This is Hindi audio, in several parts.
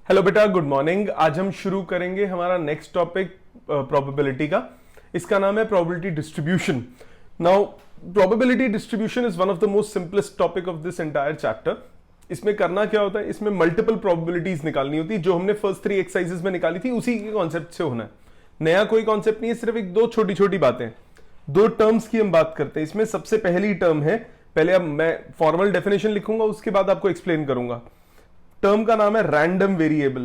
हेलो बेटा, गुड मॉर्निंग। आज हम शुरू करेंगे हमारा नेक्स्ट टॉपिक प्रोबेबिलिटी का। इसका नाम है probability distribution. Now probability distribution is one of the most simplest topic of this entire chapter. इसमें करना क्या होता है, इसमें मल्टीपल प्रोबेबिलिटीज निकालनी होती है। जो हमने फर्स्ट 3 एक्सरसाइजेस में निकाली थी उसी के कॉन्सेप्ट से होना है। नया कोई कॉन्सेप्ट नहीं है, सिर्फ एक दो छोटी छोटी बातें, दो टर्म्स की हम बात करते हैं। इसमें सबसे पहली टर्म है, पहले अब मैं फॉर्मल डेफिनेशन लिखूंगा, उसके बाद आपको एक्सप्लेन करूंगा। टर्म का नाम है रैंडम वेरिएबल।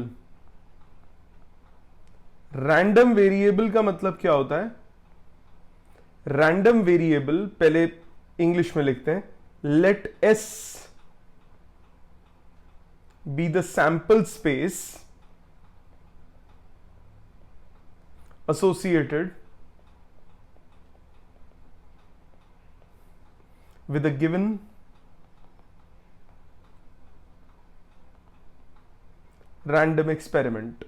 रैंडम वेरिएबल का मतलब क्या होता है? रैंडम वेरिएबल पहले इंग्लिश में लिखते हैं, let S be the sample space associated with a given random experiment.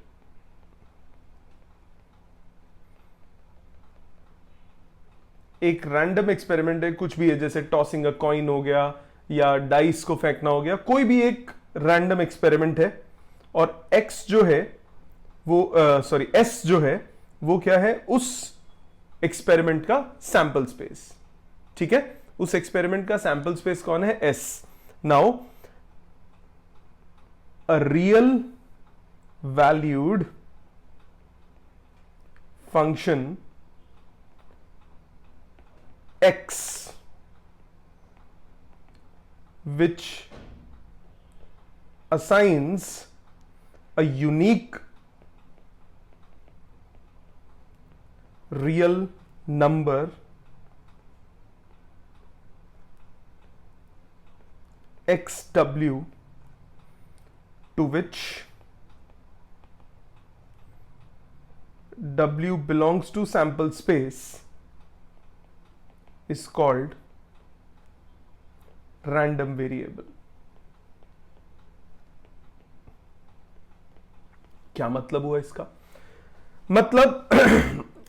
एक रैंडम एक्सपेरिमेंट है, कुछ भी है, जैसे टॉसिंग अ कॉइन हो गया या डाइस को फेंकना हो गया, कोई भी एक रैंडम एक्सपेरिमेंट है। और एक्स जो है वो एस जो है वो क्या है? उस एक्सपेरिमेंट का सैंपल स्पेस। ठीक है, उस एक्सपेरिमेंट का सैंपल स्पेस कौन है? S. Now a real valued function x which assigns a unique real number xw to which w belongs to sample space is called random variable. क्या मतलब हुआ इसका? मतलब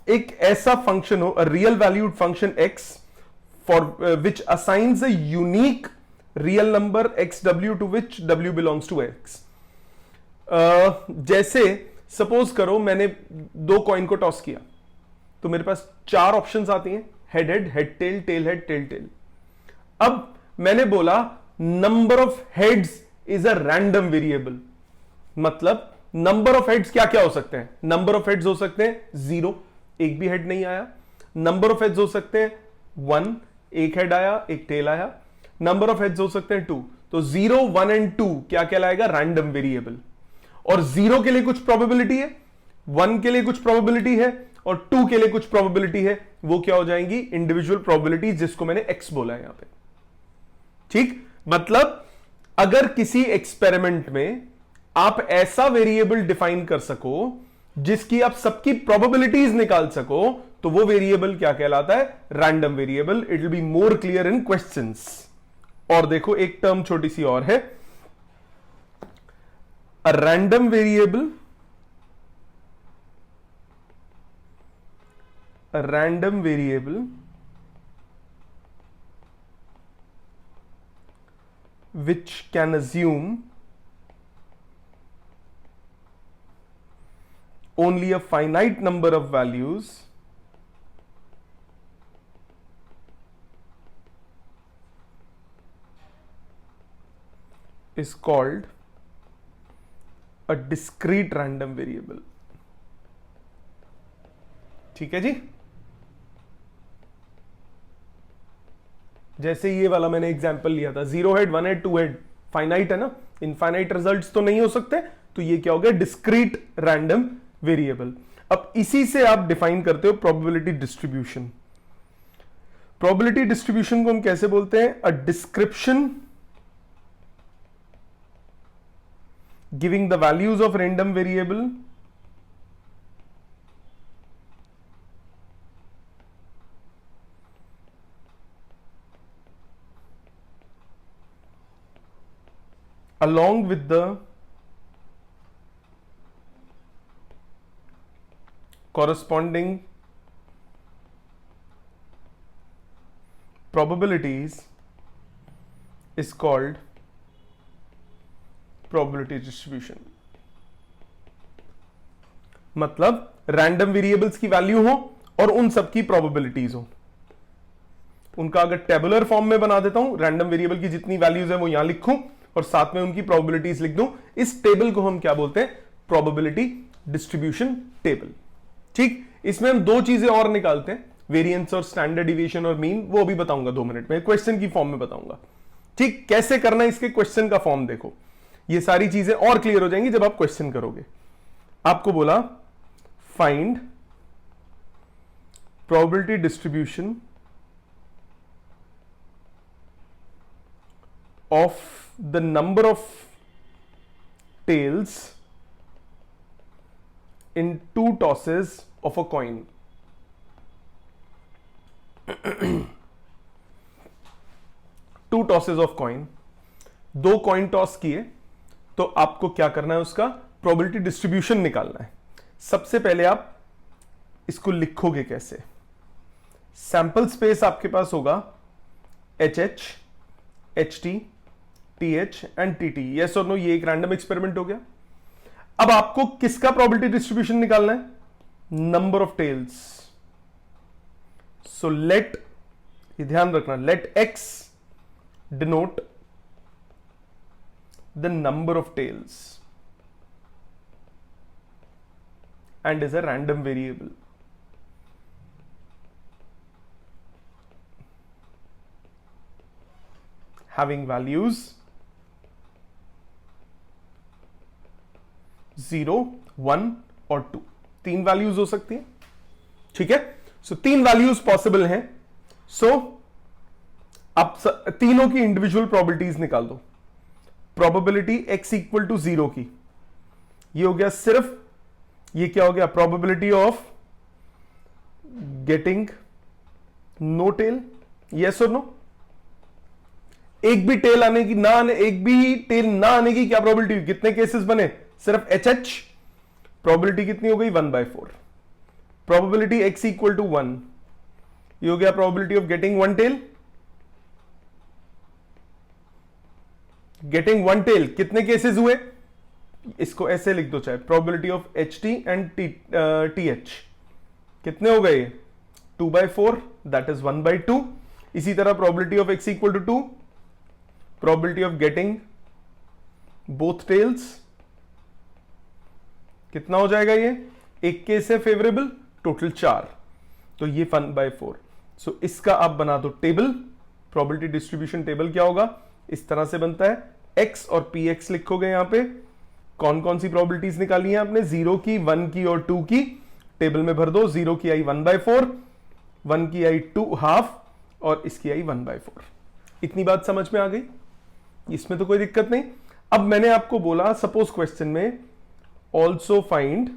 एक ऐसा फंक्शन हो, a real valued function x for which assigns a unique real number xw to which w belongs to x। जैसे सपोज करो मैंने दो कॉइन को टॉस किया, तो मेरे पास 4 ऑप्शंस आती हैं, head head, head tail, tail head, tail tail. अब मैंने बोला number of heads is a random variable. मतलब नंबर ऑफ हेड्स क्या क्या हो सकते हैं? नंबर ऑफ हेड्स हो सकते हैं 0, एक भी हेड नहीं आया। नंबर ऑफ हेड्स हो सकते हैं 1, एक हेड आया, एक टेल आया। नंबर ऑफ हेड्स हो सकते हैं 2, तो 0, 1 एंड 2 क्या कहलाएगा? Random variable. और 0 के लिए कुछ प्रोबेबिलिटी है, 1 के लिए कुछ प्रोबेबिलिटी है और 2 के लिए कुछ प्रोबेबिलिटी है। वो क्या हो जाएंगी? इंडिविजुअल प्रोबेबिलिटी, जिसको मैंने x बोला है यहां पे। ठीक, मतलब अगर किसी एक्सपेरिमेंट में आप ऐसा वेरिएबल डिफाइन कर सको जिसकी आप सबकी प्रोबेबिलिटीज निकाल सको, तो वो वेरिएबल क्या कहलाता है? Random variable. It will be more clear in questions. और देखो एक टर्म छोटी सी और है, अ random variable, a random variable which can assume only a finite number of values is called a discrete random variable. ठीक है जी। जैसे ये वाला मैंने एग्जांपल लिया था, 0 हेड, 1 हेड, 2 हेड, फाइनाइट है ना, इनफाइनाइट रिजल्ट्स तो नहीं हो सकते, तो ये क्या हो गया? Discrete random variable. अब इसी से आप डिफाइन करते हो प्रोबेबिलिटी डिस्ट्रीब्यूशन। प्रोबेबिलिटी डिस्ट्रीब्यूशन को हम कैसे बोलते हैं? A description giving the values of random variable along with the corresponding probabilities is called probability distribution. मतलब रैंडम वेरिएबल्स की वैल्यू हो और उन सबकी प्रोबेबिलिटीज हो। उनका अगर टेबुलर फॉर्म में बना देता हूं, रैंडम वेरिएबल की जितनी वैल्यूज है वो यहां लिखूं और साथ में उनकी प्रोबेबिलिटीज लिख दूं। इस टेबल को हम क्या बोलते हैं? Probability distribution table. ठीक, इसमें हम दो चीजें और निकालते हैं, वेरिएंस और स्टैंडर्ड डिविएशन और मीन, वो भी बताऊंगा 2 मिनट में, क्वेश्चन की फॉर्म में बताऊंगा। ठीक, कैसे करना है इसके क्वेश्चन का फॉर्म देखो, ये सारी चीजें और क्लियर हो जाएंगी जब आप क्वेश्चन करोगे। आपको बोला find probability distribution of the number of tails in 2 tosses of a coin. Two tosses of coin, 2 coin toss किए, तो आपको क्या करना है? उसका प्रोबेबिलिटी डिस्ट्रीब्यूशन निकालना है। सबसे पहले आप इसको लिखोगे कैसे? सैंपल स्पेस आपके पास होगा HH, HT, TH and TT। Yes और नो, ये एक रैंडम एक्सपेरिमेंट हो गया। अब आपको किसका प्रोबेबिलिटी डिस्ट्रीब्यूशन निकालना है? Number of tails. So let, ये ध्यान रखना, let X denote the number of tails and is a random variable. having values 0, 1 और 2, 3 वैल्यूज हो सकती हैं। ठीक है, सो 3 वैल्यूज पॉसिबल हैं। सो आप तीनों की इंडिविजुअल प्रोबेबिलिटीज निकाल दो। प्रोबेबिलिटी x इक्वल टू 0 की, ये हो गया सिर्फ, ये क्या हो गया? Probability of getting no tail. Yes और नो, एक भी टेल आने की ना आने, एक भी टेल ना आने की क्या प्रोबेबिलिटी हुई? कितने केसेस बने? सिर्फ HH। प्रोबेबिलिटी कितनी हो गई? 1/4। प्रोबेबिलिटी x इक्वल टू 1, ये हो गया probability of getting 1 tail. Getting 1 tail कितने केसेस हुए? इसको ऐसे लिख दो चाहे, probability of HT and TH कितने हो गए? 2/4, दैट इज 1/2। इसी तरह probability of x equal to 2, probability of getting both tails कितना हो जाएगा? ये एक केस है फेवरेबल, टोटल 4, तो ये 1/4। सो इसका आप बना दो टेबल, प्रोबेबिलिटी डिस्ट्रीब्यूशन टेबल क्या होगा? इस तरह से बनता है। x और px लिखोगे यहां पे, कौन कौन सी प्रोबेबिलिटीज निकाली है आपने? 0 की, 1 की और 2 की, टेबल में भर दो। 0 की आई 1/4, 1 की आई 2/2 और इसकी आई 1/4। इतनी बात समझ में आ गई? इसमें तो कोई दिक्कत नहीं। अब मैंने आपको बोला सपोज क्वेश्चन में also find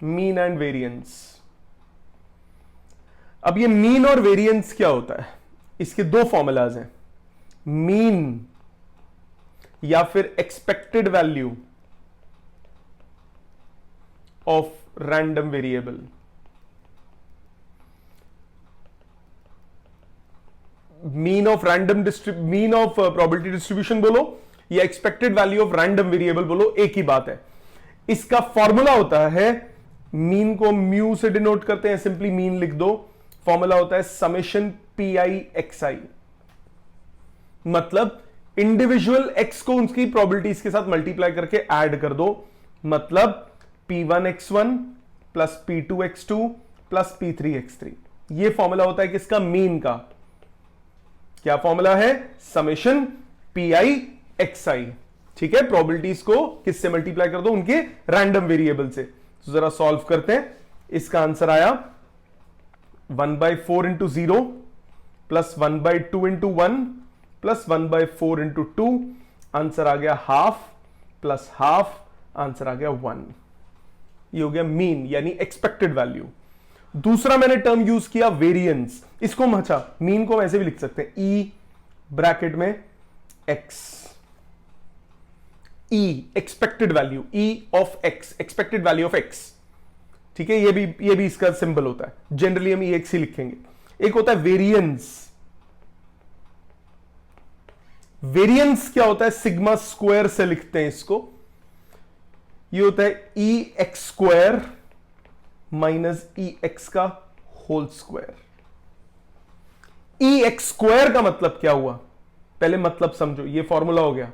mean and variance. अब ये मीन और वेरिएंस क्या होता है? इसके 2 फॉर्मूलाज हैं, मीन या फिर expected value of random variable. Mean of probability distribution बोलो या expected value of random variable बोलो, एक ही बात है। इसका फॉर्मूला होता है, मीन को म्यू से डिनोट करते हैं, सिंपली मीन लिख दो। फॉर्मूला होता है समेशन PI/XI, मतलब इंडिविजुअल x को उनकी प्रोबेबिलिटीज के साथ मल्टीप्लाई करके ऐड कर दो, मतलब P1x1 plus P2x2 plus P3x3। ये फॉर्मूला होता है किसका? मीन का। क्या फॉर्मूला है? Summation PI/XI। ठीक है, प्रोबेबिलिटीज को किससे मल्टीप्लाई कर दो? उनके रैंडम वेरिएबल से। तो जरा सॉल्व करते हैं। इसका आंसर आया 1/4 into 0 plus 1/2 into 1 plus 1/4 into 2, answer आ गया हाफ प्लस हाफ, आंसर आ गया 1। ये हो गया मीन यानी एक्सपेक्टेड वैल्यू। दूसरा मैंने टर्म यूज किया वेरिएंस। इसको अच्छा, मीन को वैसे भी लिख सकते हैं, ई ब्रैकेट में x, E expected value, E of x, expected value of x। ठीक है, ये भी इसका सिंबल होता है। जनरली हम EX ही लिखेंगे। एक होता है वेरिएंस। वेरिएंस क्या होता है? सिग्मा स्क्वायर से लिखते हैं इसको। ये होता है ई एक्स स्क्वायर माइनस ई एक्स का whole square. E x square का मतलब क्या हुआ, पहले मतलब समझो। ये फॉर्मूला हो गया,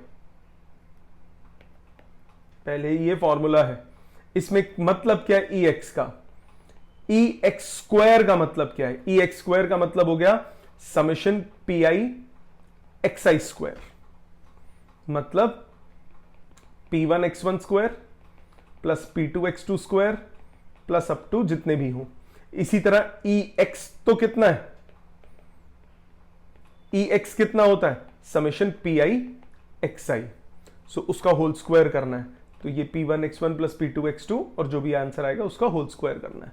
पहले ये फॉर्मूला है, इसमें मतलब क्या है ई एक्स का। ई एक्स स्क्वायर का मतलब क्या है, ई एक्स स्क्वायर का मतलब हो गया summation P I x I square, मतलब P one x one square plus P two x two square plus up to जितने भी हो। इसी तरह ई एक्स तो कितना है, ई एक्स कितना होता है summation P I x i, so उसका होल स्क्वायर करना है। तो ये p one x one plus P two x two और जो भी आंसर आएगा उसका होल स्क्वायर करना है।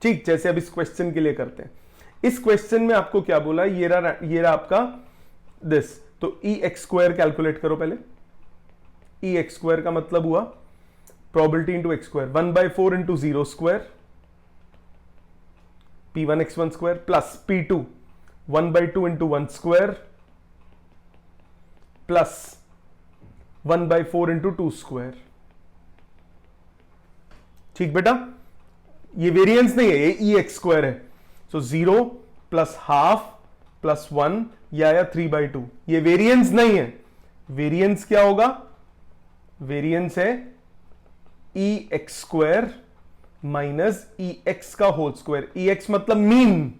ठीक, जैसे अब इस क्वेश्चन के लिए करते हैं। इस क्वेश्चन में आपको क्या बोला, ये रहा आपका दिस। तो ई एक्स स्क्वायर कैलकुलेट करो पहले। ई एक्स स्क्वायर का मतलब हुआ probability into x square, 1/4 into 0 square p one x one square plus P two 1/2 into 1 square plus 1/4 into 2 square. ठीक बेटा, ये वेरिएंस नहीं है, ये ई एक्स स्क्वायर है। सो 0 प्लस हाफ प्लस 1 या 3/2, ये वेरिएंस नहीं है। वेरिएंस क्या होगा, वेरिएंस है ई एक्स स्क्वायर माइनस ई एक्स का होल स्क्वायर। ई एक्स मतलब मीन,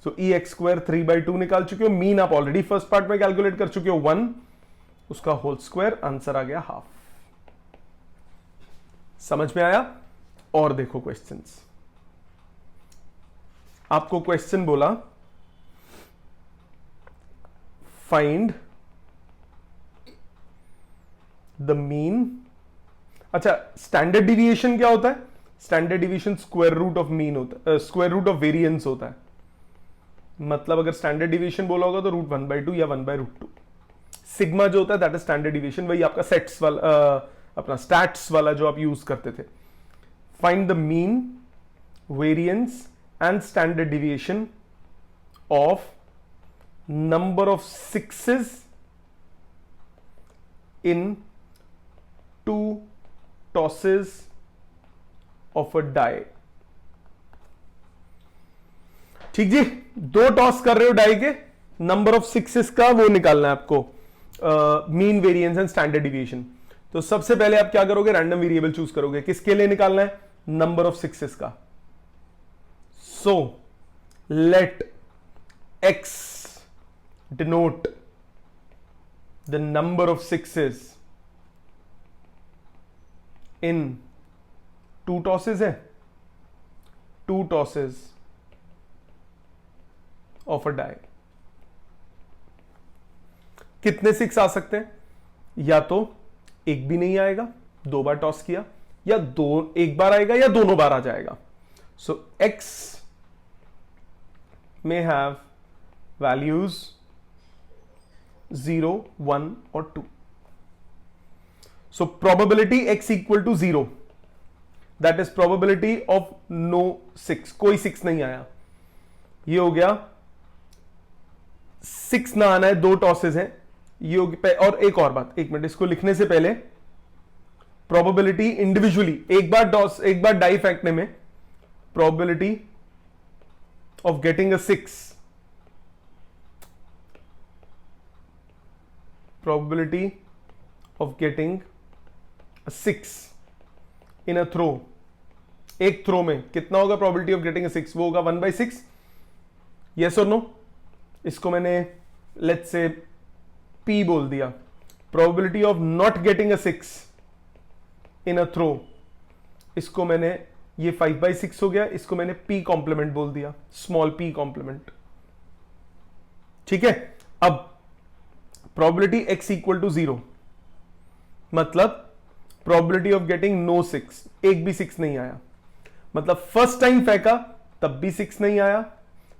सो ई एक्स स्क्वायर 3/2 निकाल चुके हो, मीन आप ऑलरेडी फर्स्ट पार्ट में कैलकुलेट कर चुके हो 1, उसका होल स्क्वायर, आंसर आ गया हाफ। समझ में आया। और देखो क्वेश्चंस, आपको क्वेश्चन बोला फाइंड द मीन। अच्छा, स्टैंडर्ड डिविएशन क्या होता है, standard deviation square root of mean होता है, स्क्वायर रूट ऑफ वेरिएंस होता है। मतलब अगर स्टैंडर्ड डिविएशन बोला होगा तो √1/2 या 1/√2। सिग्मा जो होता है दैट इज स्टैंडर्ड डिविएशन, वही आपका सेट्स वाला अपना स्टैट्स वाला जो आप यूज करते थे। Find the mean, variance and standard deviation of number of sixes in 2 tosses of a die। ठीक जी, 2 टॉस कर रहे हो डाई के, नंबर ऑफ सिक्सेस का वो निकालना है आपको, mean variance and standard deviation. तो सबसे पहले आप क्या करोगे, रैंडम वेरिएबल चूज करोगे। किसके लिए निकालना है, नंबर ऑफ सिक्सेस का। So let x denote the number of sixes in 2 tosses है, 2 टॉसेस ऑफ अ डाई। कितने 6 आ सकते हैं, या तो एक भी नहीं आएगा, 2 बार टॉस किया, या एक बार आएगा या दोनों बार आ जाएगा। सो एक्स में हैव वैल्यूज 0, 1 और 2। So probability x equal to 0, that is probability of no 6, कोई 6 नहीं आया। ये हो गया 6 ना आना है, 2 टॉसेस हैं ये हो गया। और एक और बात, एक मिनट, इसको लिखने से पहले प्रोबेबिलिटी इंडिविजुअली, एक बार डाई फेंकने में probability of getting a 6, probability of getting 6 in a throw, एक थ्रो में कितना होगा प्रोबेबिलिटी ऑफ गेटिंग 6, वो होगा 1/6। यस और नो। इसको मैंने लेट्स से P बोल दिया। Probability of not getting 6 in a throw, इसको मैंने, ये 5/6 हो गया, इसको मैंने P कॉम्प्लीमेंट बोल दिया, स्मॉल p कॉम्प्लीमेंट। ठीक है। अब प्रोबेबिलिटी x इक्वल टू 0, मतलब प्रोबेबिलिटी ऑफ गेटिंग नो 6, एक भी 6 नहीं आया। मतलब फर्स्ट टाइम फेंका तब भी 6 नहीं आया,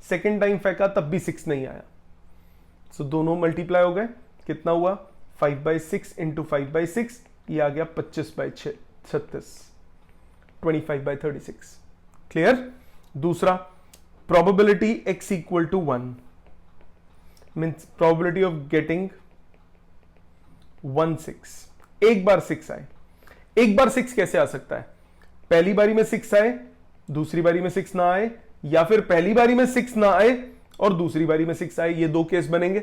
सेकेंड टाइम फेंका तब भी 6 नहीं आया। सो दोनों मल्टीप्लाई हो गए, कितना हुआ 5/6 इंटू 5/6, ये आ गया 25/36, 25/36। क्लियर। दूसरा, probability x equal to 1 means probability of getting 1 6, एक बार 6 आए। एक बार 6 कैसे आ सकता है? पहली बारी में 6 आए, दूसरी बारी में 6 ना आए, या फिर पहली बारी में 6 ना आए और दूसरी बारी में 6 आए। ये दो केस बनेंगे।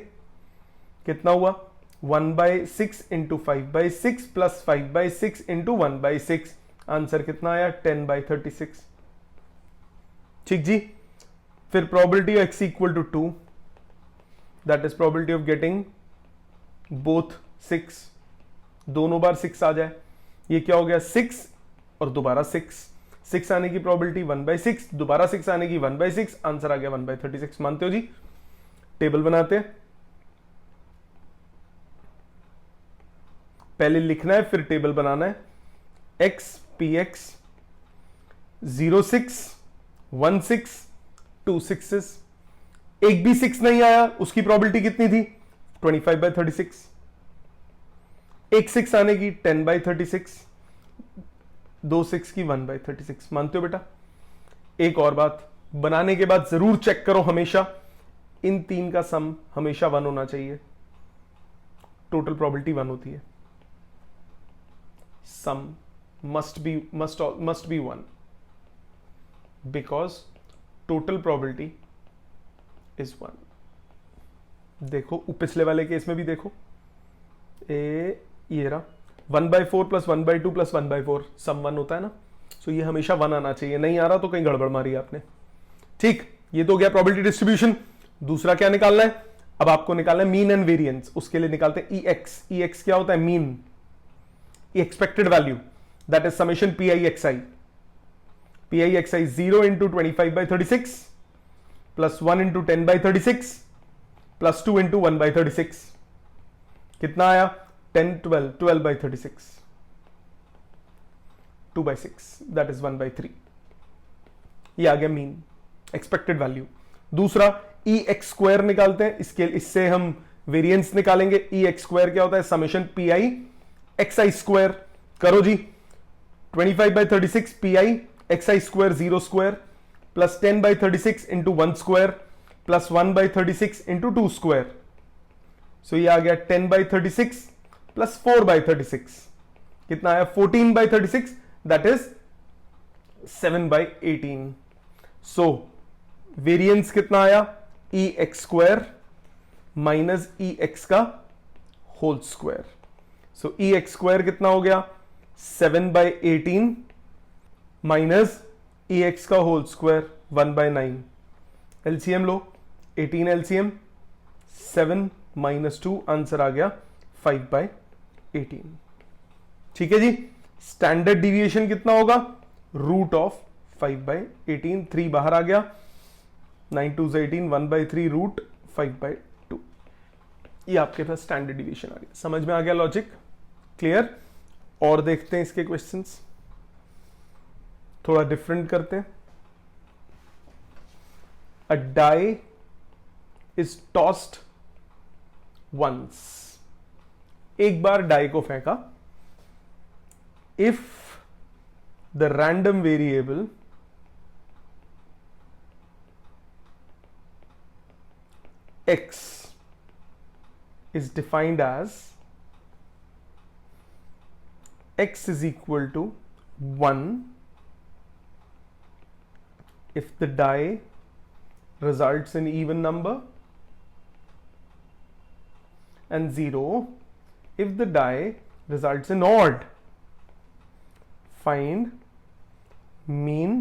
कितना हुआ? 1/6 इंटू 5/6 प्लस 5/6 इंटू 1/6। आंसर कितना आया? 10/36। ठीक जी। फिर probability of x equal to 2, that is probability of getting both 6। दोनों बार 6 आ जाए। ये क्या हो गया? 6 और दोबारा 6 आने की प्रोबेबिलिटी 1/6, दोबारा 6 आने की 1/6। आंसर आ गया 1/36। मानते हो जी? टेबल बनाते हैं। पहले लिखना है फिर टेबल बनाना है। x px 0 6 1 6 2 6। एक भी 6 नहीं आया, उसकी प्रोबेबिलिटी कितनी थी? 25/36। एक 6 आने की 10/36, दो 6 की 1/36। मानते हो बेटा? एक और बात, बनाने के बाद जरूर चेक करो, हमेशा इन तीन का सम हमेशा 1 होना चाहिए। टोटल प्रोबेबिलिटी 1 होती है। सम must be 1 because total probability is 1। देखो पिछले वाले केस में भी देखो, ये रहा 1/4 प्लस 1/2 प्लस 1/4 सम 1 होता है ना। सो ये हमेशा 1 आना चाहिए। नहीं आ रहा तो कहीं गड़बड़ मारी आपने। ठीक, ये तो गया प्रोबेबिलिटी डिस्ट्रीब्यूशन। दूसरा क्या निकालना है? अब आपको निकालना है मीन एंड वेरिएंस। उसके लिए निकालते हैं EX क्या होता है? Mean, expected value, that is summation PIXI 0 into 25/36 plus 1 into 10/36 plus 2 into 1/36। कितना आया? 10 12 12/36, 2/6, that is 1/3। ये आ गया मीन, एक्सपेक्टेड वैल्यू। दूसरा EX स्क्वायर निकालते हैं। इससे हम वेरिएंस निकालेंगे। EX स्क्वायर क्या होता है? Summation PIXI square. करो जी। 25/36 PIXI square 0 square plus 10/36 into 1 square plus 1/36 into 2 square. So ये आ गया 10/36 प्लस 4/36। कितना आया? 14/36, दैट इज 7/18। सो वेरिएंस कितना आया? EX स्क्वायर माइनस EX का होल स्क्वायर। सो EX स्क्वायर कितना हो गया? 7/18 माइनस EX का होल स्क्वायर 1/9। एलसीएम लो, 18 एलसीएम 7 माइनस 2, आंसर आ गया 5/18। ठीक है जी। स्टैंडर्ड डिविएशन कितना होगा? Root of 5/18। 3 बाहर आ गया, 9 2 18, 1/3 रूट 5/2। ये आपके पास स्टैंडर्ड डिविएशन आ गया। समझ में आ गया लॉजिक? क्लियर? और देखते हैं इसके क्वेश्चंस, थोड़ा डिफरेंट करते हैं। अ डाई इज टॉस्ड वंस, एक बार डाई को फेंका। If the random variable x is defined as x is equal to 1 if the die results in even number and 0 if the die results in odd. Find mean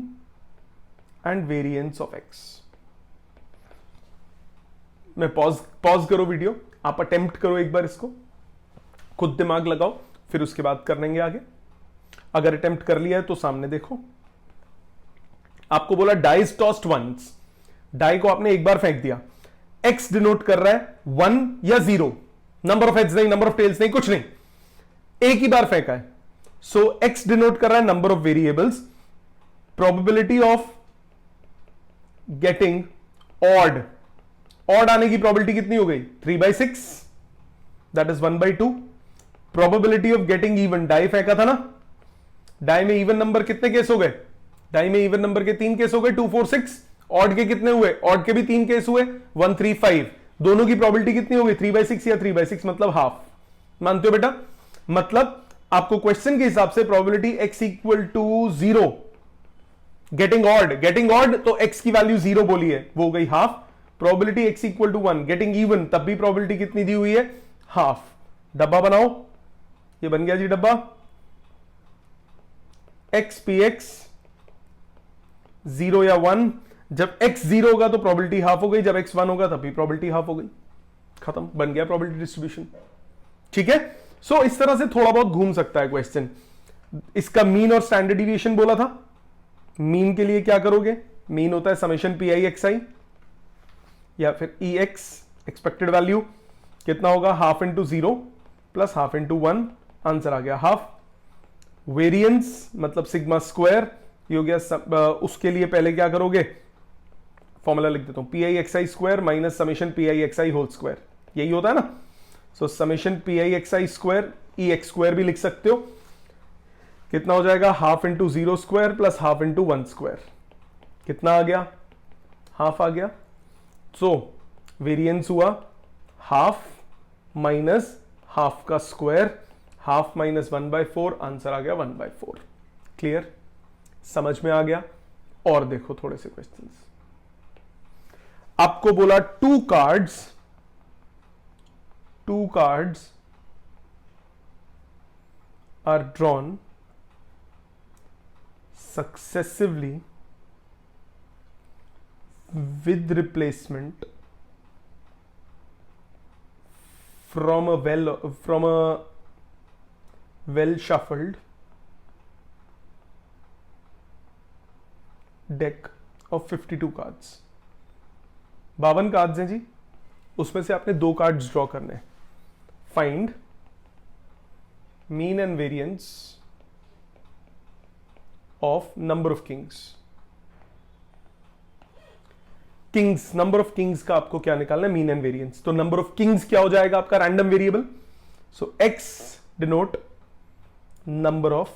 and variance of x। मैं पॉज करो वीडियो, आप अटेम्प्ट करो एक बार इसको, खुद दिमाग लगाओ, फिर उसके बाद कर लेंगे आगे। अगर अटेम्प्ट कर लिया है तो सामने देखो। आपको बोला die is tossed once, die को आपने एक बार फेंक दिया। एक्स डिनोट कर रहा है 1 या 0, नंबर ऑफ हेड्स नहीं, नंबर ऑफ टेल्स नहीं, कुछ नहीं, एक ही बार फेंका है। सो एक्स डिनोट कर रहा है number of variables. Probability of getting odd, odd आने की प्रोबेबिलिटी कितनी हो गई? 3/6, that is 1/2। Probability of getting even, die फेंका था ना, डाई में इवन नंबर कितने केस हो गए? डाई में इवन नंबर के 3 केस हो गए, 2 4 6। ऑड के कितने हुए? ऑड के भी 3 केस हुए, 1 3 5। दोनों की प्रोबेबिलिटी कितनी हो गई? 3/6 या 3/6, मतलब हाफ। मानते हो बेटा? मतलब आपको क्वेश्चन के हिसाब से probability x equal to 0 getting odd तो x की वैल्यू 0 बोली है, वो हो गई half. Probability x equal to 1 getting even, तब भी प्रोबेबिलिटी कितनी दी हुई है, हाफ। डब्बा बनाओ, ये बन गया जी डब्बा। x px 0 या 1, जब x 0 होगा तो प्रोबेबिलिटी हाफ हो गई, जब x 1 होगा तब भी प्रोबेबिलिटी हाफ हो गई, खत्म, बन गया प्रोबेबिलिटी डिस्ट्रीब्यूशन। ठीक है, सो इस तरह से थोड़ा बहुत घूम सकता है क्वेश्चन। इसका मीन और स्टैंडर्ड डिविएशन बोला था। मीन के लिए क्या करोगे, मीन होता है summation P I x i या फिर ई एक्स, एक्सपेक्टेड वैल्यू कितना होगा, half into 0 plus half into 1, answer आ गया हाफ। वेरिएंस मतलब सिग्मा स्क्वायर, ये हो गया। उसके लिए पहले क्या करोगे, फॉर्मूला लिख देता हूं, p I x I square minus summation P I x i whole square, यही होता है ना। So summation P I x I square, e x square भी लिख सकते हो, कितना हो जाएगा, half into 0 square plus half into 1 square, कितना आ गया, हाफ आ गया। सो वेरिएंस हुआ हाफ माइनस हाफ का स्क्वायर, हाफ माइनस 1/4, आंसर आ गया 1/4। क्लियर, समझ में आ गया। और देखो थोड़े से क्वेश्चंस, आपको बोला to cards are drawn successively with replacement from a well shuffled deck of 52 cards। 52 cards हैं जी, उसमें से आपने 2 कार्ड्स ड्रॉ करने हैं। Find mean and variance of number of Kings. Number of Kings का आपको क्या निकालना है, मीन एंड वेरिएंस। तो नंबर ऑफ किंग्स क्या हो जाएगा आपका, random variable. So x denote number of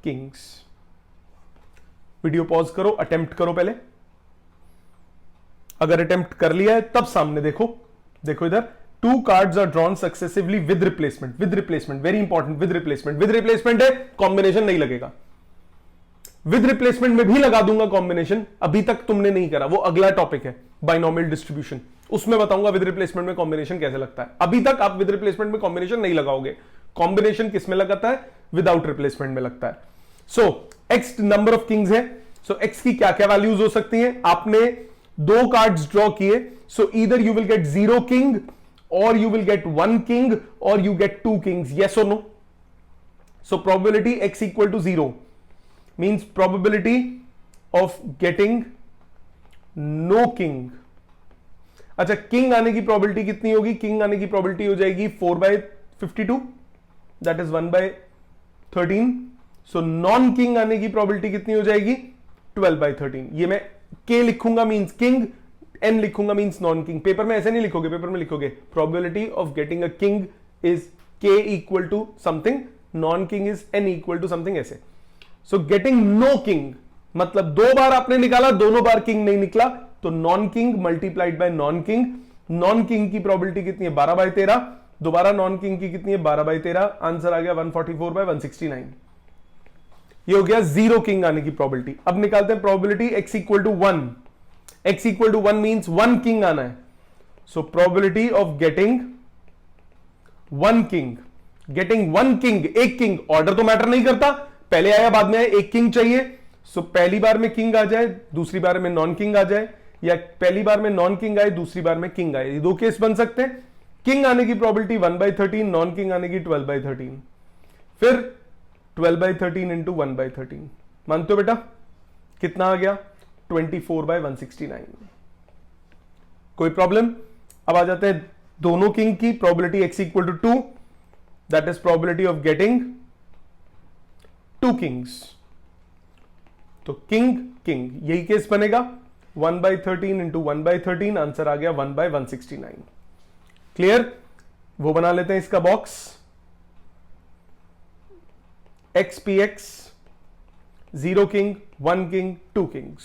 Kings. Video pause करो, अटेम्प्ट करो पहले, अगर अटेम्प्ट कर लिया है तब सामने देखो इधर, 2 cards are drawn successively with replacement, very important, with replacement है, कॉम्बिनेशन नहीं लगेगा। विद रिप्लेसमेंट में भी लगा दूंगा कॉम्बिनेशन, अभी तक तुमने नहीं करा, वो अगला टॉपिक है बाइनोमियल डिस्ट्रीब्यूशन, उसमें बताऊंगा विद रिप्लेसमेंट में कॉम्बिनेशन कैसे लगता है। अभी तक आप विद रिप्लेसमेंट में कॉम्बिनेशन नहीं लगाओगे, कॉम्बिनेशन किस में लगाता है, विदाउट रिप्लेसमेंट में लगता है। सो एक्स नंबर ऑफ किंग्स है, सो एक्स की क्या क्या वैल्यूज हो सकती हैं, आपने 2 कार्ड्स ड्रॉ किए, सो either you will get 0 king और यू विल गेट 1 किंग और you get 2 Kings, yes or no। so probability x equal to 0 means probability of getting no king। अच्छा, किंग आने की प्रोबेबिलिटी कितनी होगी, किंग आने की प्रोबेबिलिटी हो जाएगी 4/52, that is 1/13। So non king आने की प्रोबेबिलिटी कितनी हो जाएगी, 12/13। ये मैं k लिखूंगा मींस किंग, n लिखूंगा मींस नॉन किंग। पेपर में ऐसे नहीं लिखोगे, पेपर में लिखोगे probability of getting a king is k equal to something, non king is n equal to something, ऐसे। सो गेटिंग नो किंग मतलब 2 बार आपने निकाला, दोनों बार किंग नहीं निकला, तो non king multiplied by non king. Non king की प्रोबेबिलिटी कितनी है, 12/13, दोबारा नॉन किंग की कितनी है, 12/13, आंसर आ गया 144/169। ये हो गया 0 किंग आने की प्रोबेबिलिटी। अब निकालते हैं probability x equal to 1। x equal to 1 means 1 king आना है। So probability of getting 1 king, एक किंग, ऑर्डर तो मैटर नहीं करता, पहले आया बाद में आया, एक किंग चाहिए। सो पहली बार में किंग आ जाए, दूसरी बार में नॉन किंग आ जाए, या पहली बार में नॉन किंग आए, दूसरी बार में किंग आए, ये 2 केस बन सकते हैं। किंग आने की प्रोबेबिलिटी 1/13, नॉन किंग आने की 12/13, फिर 12/13 इंटू 1/13, मानते हो बेटा, कितना आ गया 24/169। कोई प्रॉब्लम। अब आ जाते हैं दोनों किंग की probability x equal to 2, that is probability of getting 2 kings. तो किंग यही केस बनेगा, 1/13 इंटू 1/13, आंसर आ गया 1/169। क्लियर, वो बना लेते हैं इसका box. XPX 0 king, 1 king, 2 Kings.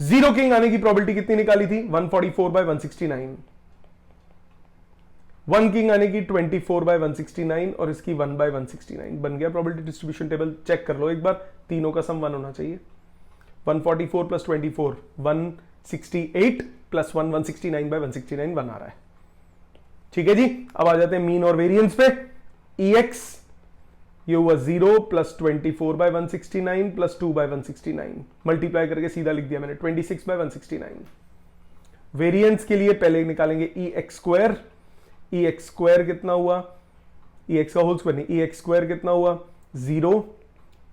0 king आने की प्रोबेबिलिटी कितनी निकाली थी, 144/169। 1 किंग आने की 24/169 और इसकी 1/169 बन गया प्रोबेबिलिटी डिस्ट्रीब्यूशन टेबल। चेक कर लो एक बार, तीनों का सम 1 होना चाहिए। 144 प्लस 24 168 प्लस 1 169/169 1 आ रहा है। ठीक है जी, अब आ जाते हैं मीन और वेरिएंस पे। EX ये हुआ 0 प्लस 24/169 प्लस 2/169 मल्टीप्लाई करके सीधा लिख दिया मैंने 26/169। वेरिएंस के लिए पहले निकालेंगे EX स्क्वायर। EX स्क्वायर कितना हुआ, EX का होल स्क्वायर नहीं, EX स्क्वायर कितना हुआ 0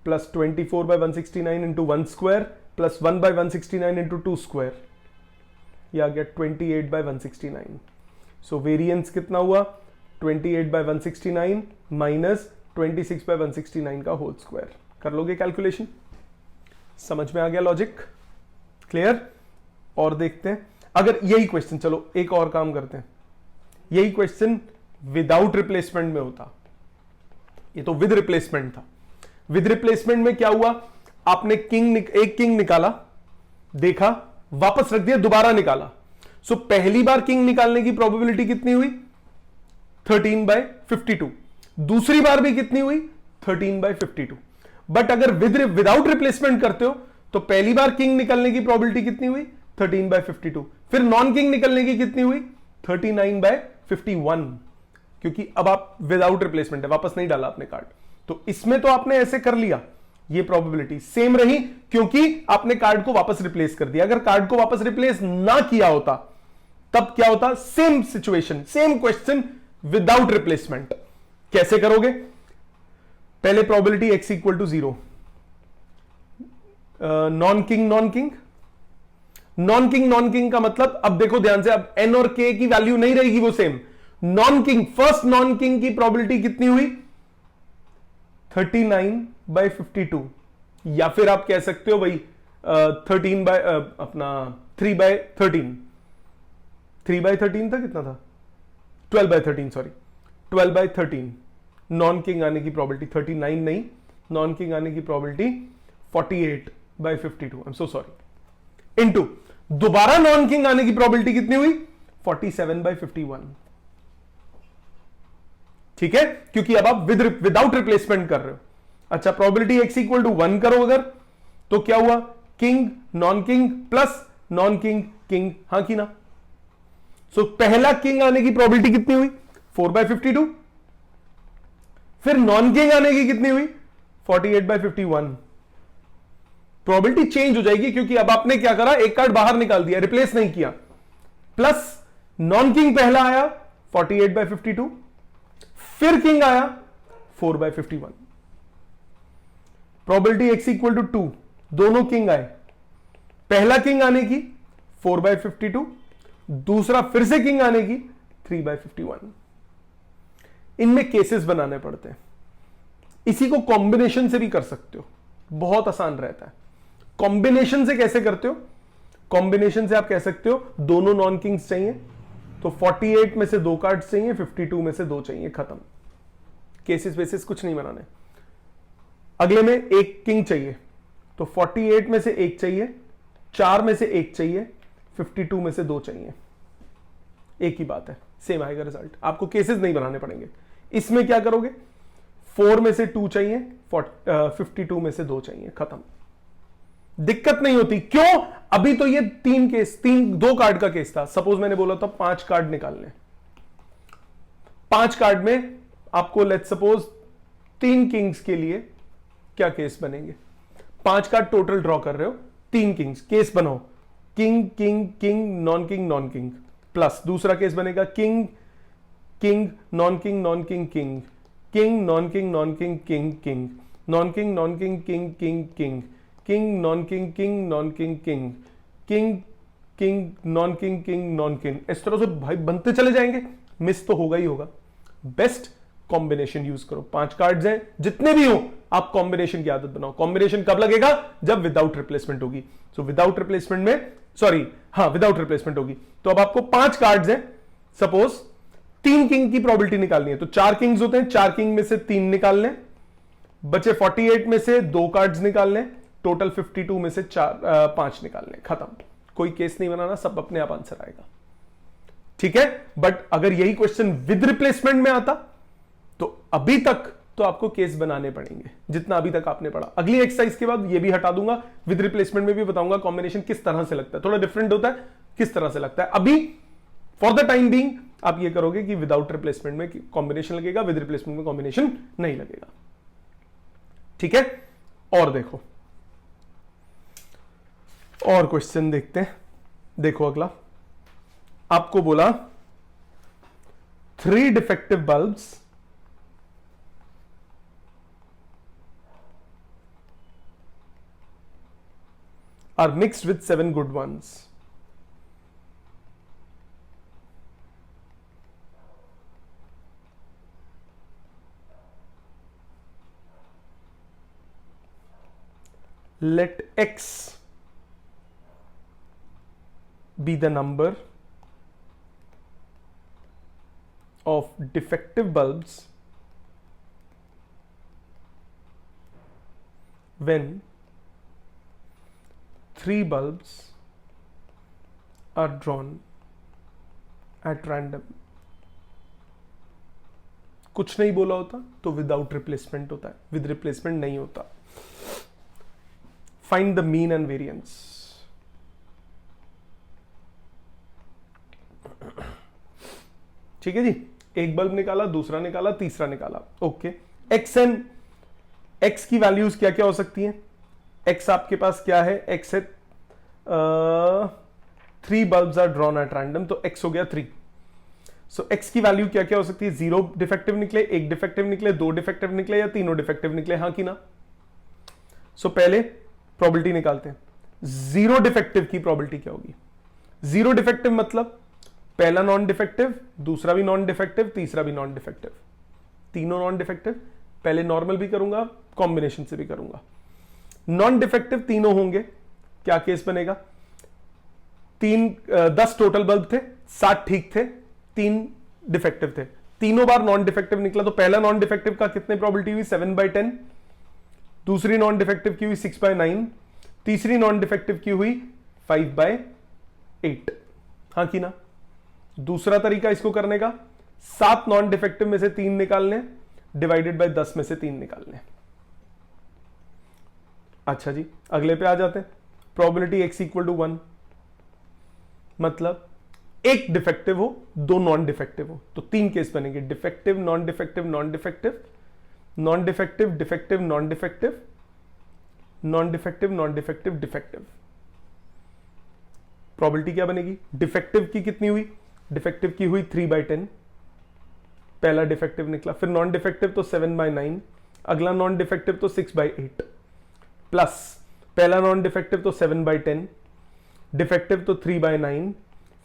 plus 24/169 into 1 square plus 1/169 into 2 square, यह आ गया 28/169। सो वेरिएंस कितना हुआ 28/169 माइनस 26/169 का होल स्क्वायर। कर लोगे कैलकुलेशन? समझ में आ गया लॉजिक? क्लियर? और देखते हैं अगर यही क्वेश्चन, चलो एक और काम करते हैं, यही क्वेश्चन विदाउट रिप्लेसमेंट में होता। ये तो विद रिप्लेसमेंट था। विद रिप्लेसमेंट में क्या हुआ, आपने एक किंग निकाला, देखा, वापस रख दिया, दोबारा निकाला। सो पहली बार किंग निकालने की प्रोबेबिलिटी कितनी हुई 13/52। दूसरी बार भी कितनी हुई 13/52। बट अगर विदाउट रिप्लेसमेंट करते हो तो पहली बार किंग निकलने की प्रोबेबिलिटी कितनी हुई 13/52, फिर नॉन किंग निकलने की कितनी हुई 39/51, क्योंकि अब आप विदाउट रिप्लेसमेंट है, वापस नहीं डाला आपने कार्ड। तो इसमें तो आपने ऐसे कर लिया, ये प्रोबेबिलिटी सेम रही क्योंकि आपने कार्ड को वापस रिप्लेस कर दिया। अगर कार्ड को वापस रिप्लेस ना किया होता तब क्या होता, same situation, same question without replacement. कैसे करोगे? पहले probability x equal to 0, non king non king, non king non king का मतलब, अब देखो ध्यान से, अब n और k की वैल्यू नहीं रहेगी वो same. Non king, first non king की प्रोबेबिलिटी कितनी हुई 39/52, या फिर आप कह सकते हो भाई 3/13, 3/13 था, कितना था 12/13, सॉरी 12/13। नॉन किंग आने की प्रोबेबिलिटी 39 नहीं, नॉन किंग आने की probability 48/52, I am so sorry, into दोबारा नॉन किंग आने की प्रोबेबिलिटी कितनी हुई 47/51। ठीक है, क्योंकि अब आप विदाउट रिप्लेसमेंट कर रहे हो। अच्छा, प्रोबेबिलिटी x इक्वल टू 1 करो अगर, तो क्या हुआ, king non king plus non king king, हां की ना। सो पहला किंग आने की प्रोबेबिलिटी कितनी हुई 4/52, फिर नॉन किंग आने की कितनी हुई 48/51। प्रोबेबिलिटी चेंज हो जाएगी क्योंकि अब आपने क्या करा, एक कार्ड बाहर निकाल दिया, रिप्लेस नहीं किया, प्लस नॉन किंग पहला आया 48/52, फिर किंग आया 4/51। प्रोबेबिलिटी x इक्वल टू 2, दोनों किंग आए, पहला किंग आने की 4/52, दूसरा फिर से किंग आने की 3/51। इनमें केसेस बनाने पड़ते हैं। इसी को कॉम्बिनेशन से भी कर सकते हो, बहुत आसान रहता है। कॉम्बिनेशन से कैसे करते हो? कॉम्बिनेशन से आप कह सकते हो दोनों नॉन किंग्स चाहिए तो 48 में से 2 कार्ड्स चाहिए, 52 में से 2 चाहिए, खत्म। केसेस बेसिस कुछ नहीं बनाने। अगले में एक किंग चाहिए तो 48 में से 1 चाहिए, 4 में से 1 चाहिए, 52 में से 2 चाहिए, एक ही बात है, सेम आएगा रिजल्ट। आपको केसेस नहीं बनाने पड़ेंगे। इसमें क्या करोगे, 4 में से 2 चाहिए, 52 में से 2 चाहिए, खत्म। दिक्कत नहीं होती। क्यों? अभी तो ये 2 कार्ड का केस था। सपोज मैंने बोला था 5 कार्ड निकालने, 5 कार्ड में आपको लेट्स सपोज 3 किंग्स के लिए क्या केस बनेंगे। 5 कार्ड टोटल ड्रॉ कर रहे हो, 3 किंग्स, केस बनाओ, king king king non king non king, plus दूसरा केस बनेगा king king non king non king king, king non king non king king king, non king non king king king king, king non king king non king king, king king non king king non king. इस तरह से भाई बनते चले जाएंगे, मिस तो होगा ही होगा। बेस्ट कॉम्बिनेशन यूज करो। 5 कार्ड्स हैं, जितने भी हो आप कॉम्बिनेशन की आदत बनाओ। कॉम्बिनेशन कब लगेगा? जब विदाउट रिप्लेसमेंट होगी। सो विदाउट रिप्लेसमेंट में, सॉरी हां विदाउट रिप्लेसमेंट होगी तो अब आपको 5 कार्ड्स हैं, सपोज 3 किंग की प्रोबेबिलिटी निकालनी है तो 4 किंग्स होते हैं, 4 किंग में से 3 निकाल लें, बचे 48 में से 2 कार्ड्स निकाल लें, टोटल 52 में से 5 निकाल लें, खत्म। कोई केस नहीं बनाना, सब अपने आप आंसर आएगा। ठीक है, बट अगर यही क्वेश्चन विद रिप्लेसमेंट में आता तो अभी तक तो आपको केस बनाने पड़ेंगे जितना अभी तक आपने पढ़ा। अगली एक्सरसाइज के बाद ये भी हटा दूंगा, विद रिप्लेसमेंट में भी बताऊंगा कॉम्बिनेशन किस तरह से लगता है, थोड़ा डिफरेंट होता है, किस तरह से लगता है। अभी फॉर द टाइम बीइंग आप ये करोगे कि विदाउट रिप्लेसमेंट में कॉम्बिनेशन लगेगा, विद रिप्लेसमेंट में कॉम्बिनेशन नहीं लगेगा। ठीक है, और देखो और क्वेश्चन देखते हैं। देखो अगला आपको बोला 3 defective bulbs are mixed with 7 good ones. Let X be the number of defective bulbs when 3 bulbs are drawn at random. कुछ नहीं बोला होता तो विदाउट रिप्लेसमेंट होता है, विद रिप्लेसमेंट नहीं होता। Find the mean and variance. ठीक है जी, एक बल्ब निकाला, दूसरा निकाला, तीसरा निकाला। ओके, एक्स एंड एक्स की वैल्यूज क्या क्या हो सकती हैं? एक्स आपके पास क्या है? एक्स है 3 bulbs are drawn at random, तो एक्स हो गया 3। सो एक्स की वैल्यू क्या क्या हो सकती है? 0 डिफेक्टिव निकले, 1 डिफेक्टिव निकले, 2 डिफेक्टिव निकले या तीनों डिफेक्टिव निकले, हाँ कि ना? सो पहले प्रोबेबिलिटी निकालते हैं। 0 डिफेक्टिव की प्रोबेबिलिटी क्या होगी? 0 डिफेक्टिव मतलब पहला नॉन डिफेक्टिव, दूसरा भी नॉन डिफेक्टिव, तीसरा भी नॉन डिफेक्टिव, तीनों नॉन डिफेक्टिव। पहले नॉर्मल भी करूंगा, कॉम्बिनेशन से भी करूंगा। नॉन डिफेक्टिव तीनों होंगे, क्या केस बनेगा? 10 टोटल बल्ब थे, 7 ठीक थे, 3 डिफेक्टिव थे, तीनों बार नॉन डिफेक्टिव निकला। तो पहला नॉन डिफेक्टिव का कितने प्रोबेबिलिटी हुई? 7/10। दूसरी नॉन डिफेक्टिव की हुई 6/9। तीसरी नॉन डिफेक्टिव की हुई 5/8। हाँ कि ना? दूसरा तरीका इसको करने का, 7 नॉन डिफेक्टिव में से 3 निकालने, डिवाइडेड बाय 10 में से 3 निकालने। अच्छा जी, अगले पे आ जाते हैं। प्रोबेबिलिटी x इक्वल टू 1, मतलब एक डिफेक्टिव हो, 2 नॉन डिफेक्टिव हो, तो 3 केस बनेंगे। Defective, non defective, non defective, non defective, defective, non defective, non defective, non defective, defective. Probability क्या बनेगी? डिफेक्टिव की कितनी हुई? डिफेक्टिव की हुई 3/10, पहला डिफेक्टिव निकला। फिर नॉन डिफेक्टिव तो 7/9, अगला नॉन डिफेक्टिव तो 6/8, प्लस पहला नॉन डिफेक्टिव तो 7/10, डिफेक्टिव तो 3/9,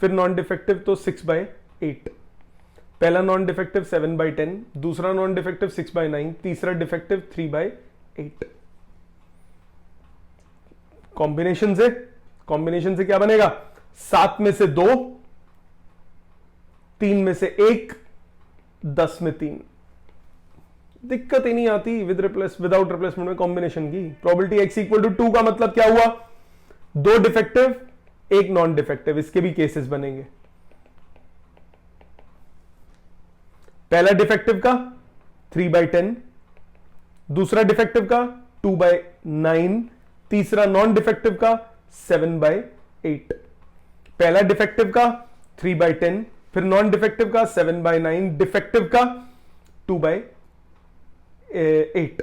फिर नॉन डिफेक्टिव तो 6/8, पहला नॉन डिफेक्टिव 7/10, दूसरा नॉन डिफेक्टिव 6/9, तीसरा डिफेक्टिव 3/8। कॉम्बिनेशन से क्या बनेगा? 7 में से 2, 3 में से 1, 10 में 3। दिक्कत ही नहीं आती विदाउट रिप्लेसमेंट में कॉम्बिनेशन की। प्रोबेबिलिटी x इक्वल टू 2 का मतलब क्या हुआ? 2 डिफेक्टिव, 1 नॉन डिफेक्टिव। इसके भी केसेस बनेंगे। पहला डिफेक्टिव का 3/10, दूसरा डिफेक्टिव का 2/9, तीसरा नॉन डिफेक्टिव का 7/8। पहला डिफेक्टिव का 3/10, फिर नॉन डिफेक्टिव का 7/9, डिफेक्टिव का 2/8।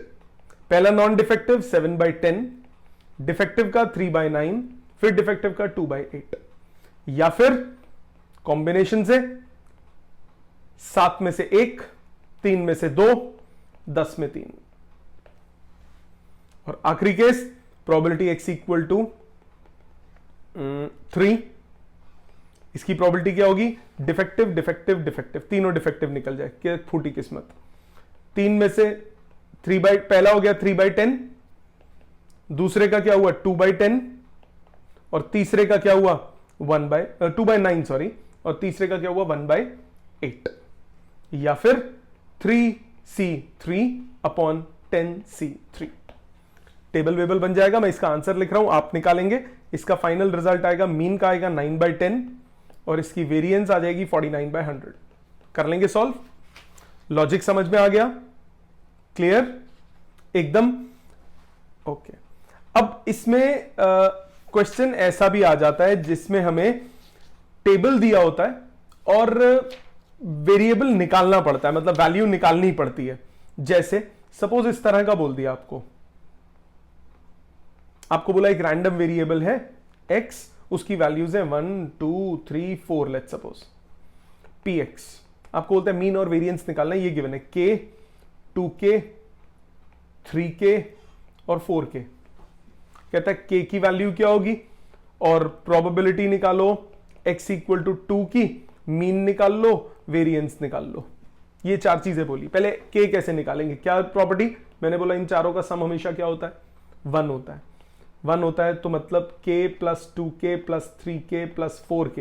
पहला नॉन डिफेक्टिव 7/10, डिफेक्टिव का 3/9, फिर डिफेक्टिव का 2/8। या फिर कॉम्बिनेशन से 7 में से 1, 3 में से 2, 10 में 3। और आखिरी case probability x equal to 3। इसकी प्रोबेबिलिटी क्या होगी? डिफेक्टिव, डिफेक्टिव, डिफेक्टिव, तीनों डिफेक्टिव निकल जाए, क्या फूटी किस्मत। 3 में से पहला हो गया 3/10, दूसरे का क्या हुआ 2/10, और तीसरे का क्या हुआ 2/9 सॉरी, और तीसरे का क्या हुआ 1/8। या फिर 3C3/10C3। टेबल वेबल बन जाएगा। मैं इसका आंसर लिख रहा हूं, आप निकालेंगे। इसका फाइनल रिजल्ट आएगा, मीन का आएगा 9/10, और इसकी वेरिएंस आ जाएगी 49/100। कर लेंगे सॉल्व। लॉजिक समझ में आ गया? क्लियर एकदम? ओके। अब इसमें क्वेश्चन ऐसा भी आ जाता है जिसमें हमें टेबल दिया होता है और वेरिएबल निकालना पड़ता है, मतलब वैल्यू निकालनी पड़ती है। जैसे सपोज इस तरह का बोल दिया आपको बोला एक रैंडम वेरिएबल है x, उसकी वैल्यूज है 1 2 3 4 लेट्स सपोज px। आपको बोलता है मीन और वेरिएंस निकालना है, ये गिवन है k 2k 3k और 4k। कहता है k की वैल्यू क्या होगी और प्रोबेबिलिटी निकालो, x इक्वल टू 2 की, मीन निकाल लो, वेरिएंस निकाल लो। ये चार चीजें बोली। पहले k कैसे निकालेंगे, क्या प्रॉपर्टी? मैंने बोला इन चारों का सम हमेशा क्या होता है? 1 होता है। 1 होता है तो मतलब k plus 2k plus 3k plus 4k,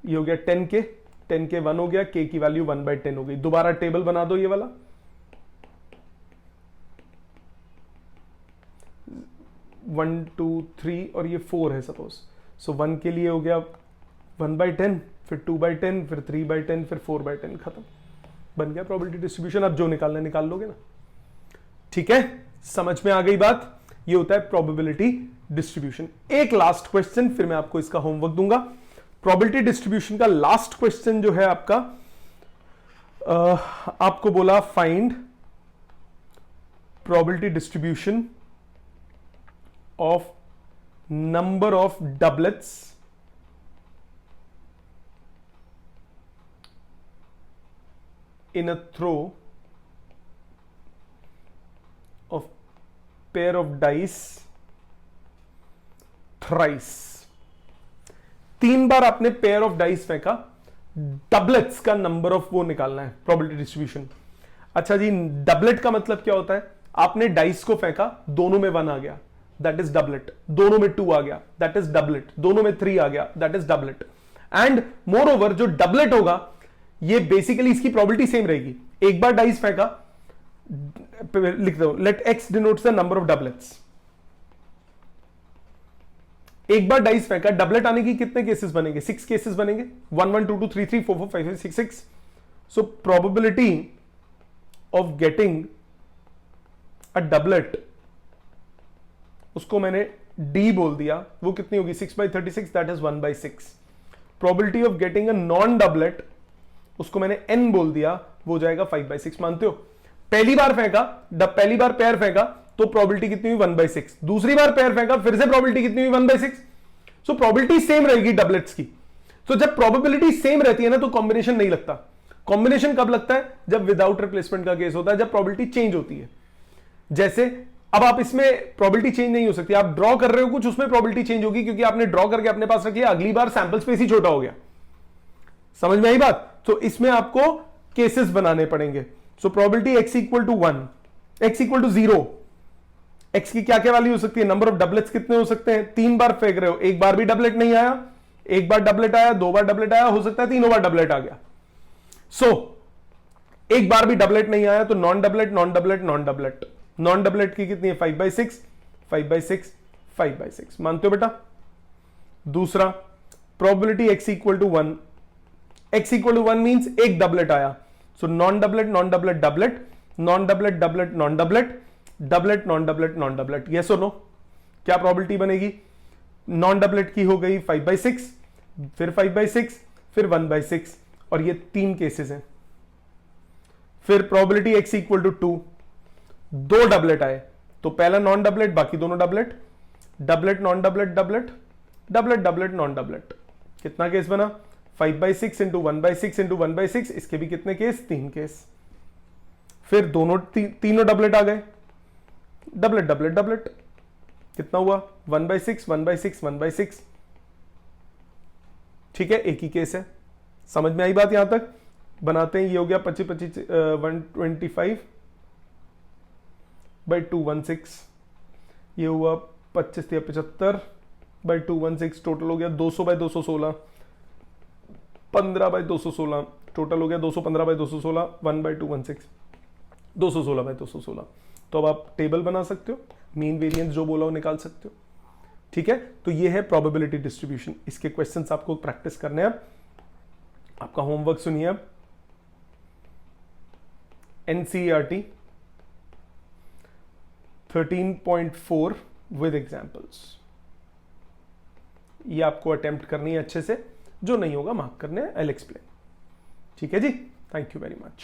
ये हो गया 10k। 10k 1 हो गया, k की वैल्यू 1/10 हो गई। दोबारा टेबल बना दो ये वाला, 1 2 3 और ये 4 है सपोज। सो 1 के लिए हो गया 1/10, फिर 2/10, फिर 3/10, फिर 4/10, खत्म, बन गया प्रोबेबिलिटी डिस्ट्रीब्यूशन। अब जो निकालना निकाल लोगे ना। ठीक है, समझ में आ गई बात? ये होता है प्रोबेबिलिटी डिस्ट्रीब्यूशन। एक लास्ट क्वेश्चन, फिर मैं आपको इसका होमवर्क दूंगा। प्रोबेबिलिटी डिस्ट्रीब्यूशन का लास्ट क्वेश्चन जो है आपका, आपको बोला find probability distribution of number of doublets in a throw of pair of dice thrice। 3 बार आपने पेयर ऑफ डाइस फेंका, डबलेट्स का नंबर ऑफ वो निकालना है, प्रोबेबिलिटी डिस्ट्रीब्यूशन। अच्छा जी, डबलेट का मतलब क्या होता है? आपने डाइस को फेंका, दोनों में 1 आ गया, दैट इज डबलेट। दोनों में 2 आ गया, दैट इज डबलेट। दोनों में 3 आ गया, that is doublet. And more over जो डबलेट होगा, ये बेसिकली इसकी प्रोबेबिलिटी सेम रहेगी। एक बार डाइस फेंका, लिख दो, let x denotes the number of doublets. एक बार डाइस फेंका, डबलेट आने की कितने केसेस बनेंगे? 6 केसेस बनेंगे। 1 1 2 2 3 3 4 4 5 5 6 6। सो probability of getting a doublet, उसको मैंने डी बोल दिया, वो कितनी होगी? 6/36, that is 1/6। Probability of getting a non doublet, उसको मैंने n बोल दिया, वो जाएगा 5/6। मानते हो? पहली बार फेंका, पहली बार पैर फेंका तो प्रोबेबिलिटी कितनी हुई? 1/6। दूसरी बार पैर फेंका, फिर से प्रोबेबिलिटी कितनी हुई? 1/6। सो प्रोबेबिलिटी सेम रहेगी डबलेट्स की। तो जब प्रोबेबिलिटी सेम रहती है ना, तो कॉम्बिनेशन नहीं लगता। कॉम्बिनेशन कब लगता है? जब विदाउट रिप्लेसमेंट का केस होता है, जब प्रोबेबिलिटी चेंज होती है। जैसे अब आप इसमें प्रोबेबिलिटी चेंज नहीं हो सकती, आप ड्रॉ कर रहे हो कुछ, उसमें प्रोबेबिलिटी चेंज होगी क्योंकि आपने ड्रॉ करके अपने पास रख लिया, अगली बार सैंपल स्पेस ही छोटा हो गया। समझ में आई बात? तो इसमें आपको केसेस बनाने पड़ेंगे। So probability x equal to 1, x equal to 0, x की क्या क्या वैल्यू हो सकती है? नंबर ऑफ डबलेट्स कितने हो सकते हैं? 3 बार फेंक रहे हो, एक बार भी डबलेट नहीं आया, एक बार डबलेट आया, 2 बार डबलेट आया, हो सकता है 3 बार डबलेट आ गया। सो एक बार भी डबलेट नहीं आया तो non doublet non doublet non doublet. Non doublet की कितनी है? 5/6 5/6 5/6। मानते हो बेटा? दूसरा, probability x equal to 1, x equal to 1 means एक डबलेट आया। So non doublet non doublet doublet, non doublet doublet non doublet, doublet non doublet non doublet. Yes और नो? क्या प्रोबेबिलिटी बनेगी? नॉन डबलेट की हो गई 5/6, फिर 5/6, फिर 1/6, और ये 3 केसेस हैं। फिर probability x equal to 2, 2 doublet आए तो पहला नॉन डबलेट, बाकी दोनों doublet, doublet non doublet doublet, doublet doublet non doublet. कितना केस बना? 5/6 इंटू 1/6 इंटू 1/6, इसके भी कितने केस? 3 केस। फिर दोनों तीनों डबलेट आ गए, डबलेट डबलेट डबलेट, कितना हुआ? 1/6 1/6 1/6। ठीक है, एक ही केस है। समझ में आई बात? यहां तक बनाते हैं। ये हो गया 25 125/216, ये हुआ 25 75/216, टोटल हो गया 200/216, 15/216, टोटल हो गया 215/216, 1/216, 216/216। तो अब आप टेबल बना सकते हो, मीन वेरिएंस जो बोला वो निकाल सकते हो। ठीक है, तो ये है प्रोबेबिलिटी डिस्ट्रीब्यूशन। इसके क्वेश्चंस आपको प्रैक्टिस करने हैं। आपका होमवर्क सुनिए अब, NCERT 13.4 विद एग्जाम्पल्स, ये आपको अटेम्प्ट करनी है अच्छे से, जो नहीं होगा मार्क करने हैं, आई विल एक्सप्लेन। ठीक है जी, थैंक यू वेरी मच।